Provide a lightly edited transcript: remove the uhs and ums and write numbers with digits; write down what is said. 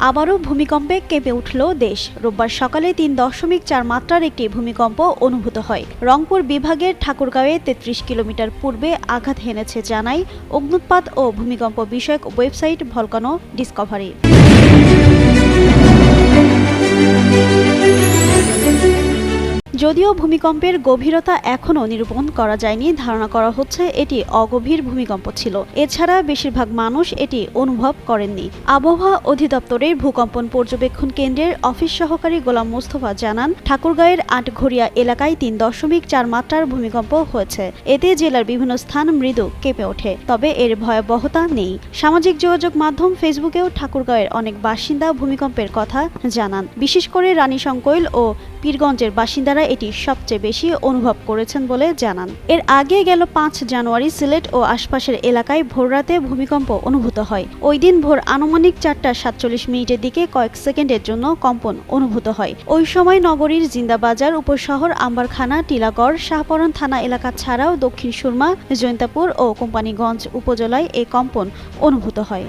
আবারও ভূমিকম্পে কেঁপে উঠল দেশ। রোববার সকালে ৩.৪ মাত্রার একটি ভূমিকম্প অনুভূত হয়। রংপুর বিভাগের ঠাকুরগাঁওয়ে ৩৩ কিলোমিটার পূর্বে আঘাত হেনেছে জানায় অগ্ন্যুৎপাত ও ভূমিকম্প বিষয়ক ওয়েবসাইট ভলকানো ডিসকভারি। যদিও ভূমিকম্পের গভীরতা এখনও নিরূপণ করা যায়নি, ধারণা করা হচ্ছে এটি অগভীর ভূমিকম্প ছিল। এছাড়া বেশিরভাগ মানুষ এটি অনুভব করেননি। আবহাওয়া অধিদপ্তরের ভূকম্পন পর্যবেক্ষণ কেন্দ্রের অফিস সহকারী গোলাম মোস্তফা জানান, ঠাকুরগাঁওয়ের আটঘরিয়া এলাকায় ৩.৪ মাত্রার ভূমিকম্প হয়েছে। এতে জেলার বিভিন্ন স্থান মৃদু কেঁপে ওঠে, তবে এর ভয়াবহতা নেই। সামাজিক যোগাযোগ মাধ্যম ফেসবুকেও ঠাকুরগাঁওয়ের অনেক বাসিন্দা ভূমিকম্পের কথা জানান। বিশেষ করে রানীশংকৈল ও পীরগঞ্জের বাসিন্দারা এটি সবচেয়ে বেশি অনুভব করেছেন বলে জানান। এর আগে গেল ৫ জানুয়ারি সিলেট ও আশপাশের এলাকায় ভোররাতে ভূমিকম্প অনুভূত হয়। ওই দিন ভোর আনুমানিক ৪টা ৪৭ মিনিটের দিকে কয়েক সেকেন্ডের জন্য কম্পন অনুভূত হয়। ওই সময় নগরীর জিন্দাবাজার, উপশহর, আম্বারখানা, টিলাগড়, শাহপরান থানা এলাকা ছাড়াও দক্ষিণ সুরমা, জৈন্তাপুর ও কোম্পানীগঞ্জ উপজেলায় এই কম্পন অনুভূত হয়।